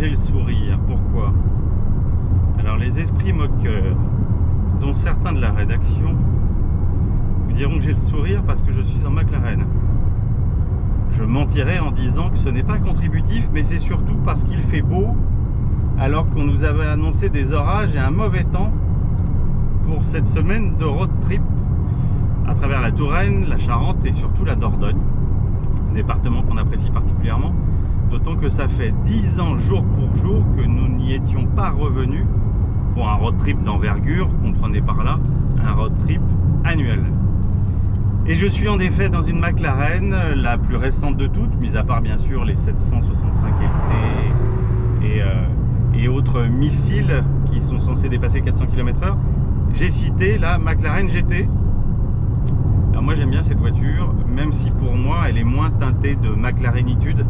j'ai le sourire. Pourquoi? Alors les esprits moqueurs, dont certains de la rédaction, vous diront que j'ai le sourire parce que je suis en McLaren. Je mentirais en disant que ce n'est pas contributif, mais c'est surtout parce qu'il fait beau, alors qu'on nous avait annoncé des orages et un mauvais temps pour cette semaine de road trip à travers la Touraine, la Charente et surtout la Dordogne, département qu'on apprécie particulièrement, d'autant que ça fait 10 ans jour pour jour que nous n'y étions pas revenus pour un road trip d'envergure, comprenez par là un road trip annuel. Et je suis en effet dans une McLaren, la plus récente de toutes, mis à part bien sûr les 765 LT et autres missiles qui sont censés dépasser 400 km/h. J'ai cité la McLaren GT. Alors moi j'aime bien cette voiture, même si pour moi elle est moins teintée de McLarenitude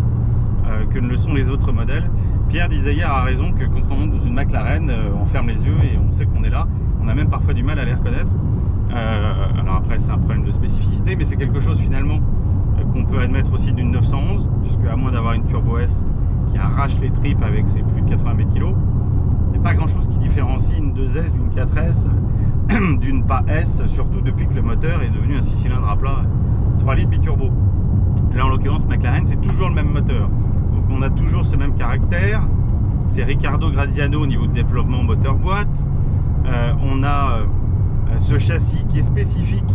que ne le sont les autres modèles. Pierre disait hier à raison que quand on monte dans une McLaren, on ferme les yeux et on sait qu'on est là. On a même parfois du mal à les reconnaître. Alors après c'est un problème de spécificité, mais c'est quelque chose finalement qu'on peut admettre aussi d'une 911, puisque à moins d'avoir une Turbo S qui arrache les tripes avec ses plus de 80 mètres kg, il n'y a pas grand chose qui différencie une 2S d'une 4S d'une pas S, surtout depuis que le moteur est devenu un 6 cylindres à plat 3 litres biturbo. Là en l'occurrence McLaren c'est toujours le même moteur, donc on a toujours ce même caractère. C'est Riccardo Graziano au niveau de développement moteur-boîte. On a ce châssis qui est spécifique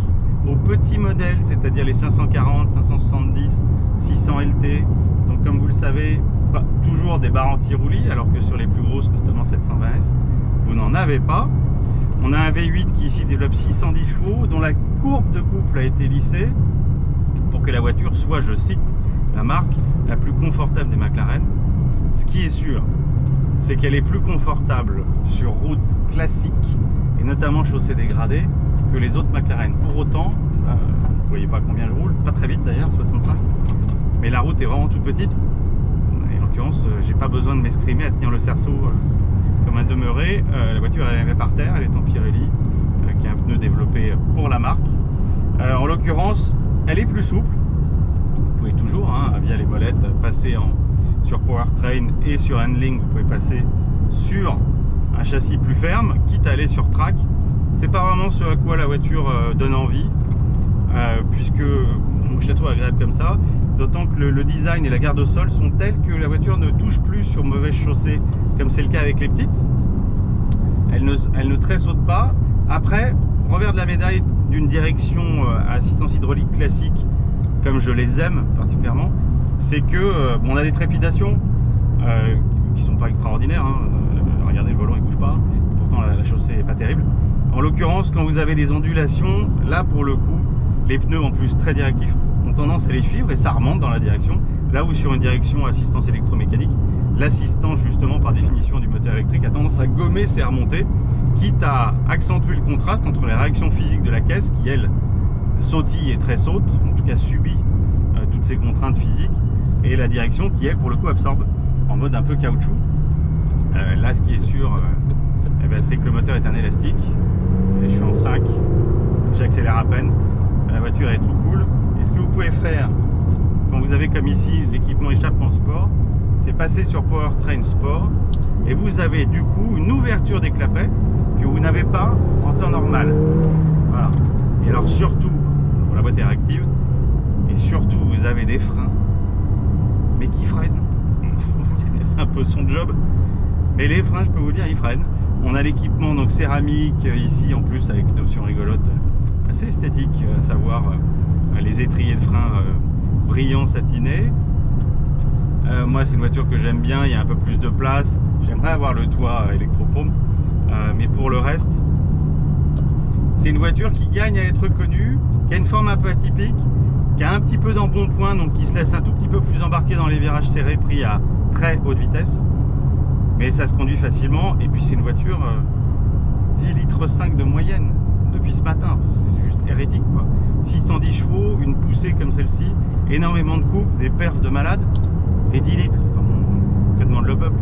aux petits modèles, c'est-à-dire les 540, 570, 600 LT. Donc comme vous le savez, toujours des barres anti-roulis, alors que sur les plus grosses, notamment 720S, vous n'en avez pas. On a un V8 qui ici développe 610 chevaux, dont la courbe de couple a été lissée pour que la voiture soit, je cite la marque, la plus confortable des McLaren. Ce qui est sûr, c'est qu'elle est plus confortable sur route classique et notamment chaussée dégradée que les autres McLaren. Pour autant, vous ne voyez pas combien je roule, pas très vite d'ailleurs, 65, mais la route est vraiment toute petite. Et en l'occurrence, j'ai pas besoin de m'escrimer à tenir le cerceau comme un demeuré. La voiture elle est par terre, elle est en Pirelli, qui a un pneu développé pour la marque. En l'occurrence, elle est plus souple. Vous pouvez toujours, via les molettes, passer sur Powertrain et sur Handling, vous pouvez passer sur un châssis plus ferme, quitte à aller sur track. C'est pas vraiment ce à quoi la voiture donne envie, puisque je la trouve agréable comme ça, d'autant que le design et la garde au sol sont tels que la voiture ne touche plus sur mauvaise chaussée, comme c'est le cas avec les petites. Elle ne tressaute pas. Après, revers de la médaille d'une direction à assistance hydraulique classique, comme je les aime particulièrement, c'est que on a des trépidations qui sont pas extraordinaires. Regardez, le volant il bouge pas, et pourtant la chaussée est pas terrible. En l'occurrence, quand vous avez des ondulations, là pour le coup, les pneus en plus très directifs ont tendance à les suivre et ça remonte dans la direction. Là où sur une direction assistance électromécanique, l'assistance justement par définition du moteur électrique a tendance à gommer ces remontées, quitte à accentuer le contraste entre les réactions physiques de la caisse qui elle sautille et tressaute, en tout cas subit toutes ces contraintes physiques, et la direction qui elle pour le coup absorbe en mode un peu caoutchouc. Là ce qui est sûr, c'est que le moteur est un élastique, et je suis en 5, j'accélère à peine, la voiture est trop cool. Et ce que vous pouvez faire quand vous avez comme ici l'équipement échappement sport, c'est passer sur Powertrain Sport et vous avez du coup une ouverture des clapets que vous n'avez pas en temps normal. Voilà. Et alors surtout, la boîte est réactive, et surtout vous avez des freins, mais qui freinent. C'est un peu son job. Et les freins, je peux vous dire, ils freinent. On a l'équipement donc céramique ici en plus avec une option rigolote assez esthétique, à savoir les étriers de frein brillants satinés. Moi c'est une voiture que j'aime bien, il y a un peu plus de place. J'aimerais avoir le toit électrochrome, mais pour le reste, c'est une voiture qui gagne à être connue, qui a une forme un peu atypique, qui a un petit peu d'embonpoint, donc qui se laisse un tout petit peu plus embarquer dans les virages serrés pris à très haute vitesse. Mais ça se conduit facilement, et puis c'est une voiture 10,5 litres de moyenne depuis ce matin, c'est juste hérétique quoi. 610 chevaux, une poussée comme celle-ci, énormément de coupe, des perfs de malade, et 10 litres. Enfin bon, faites-moi de l'up-up.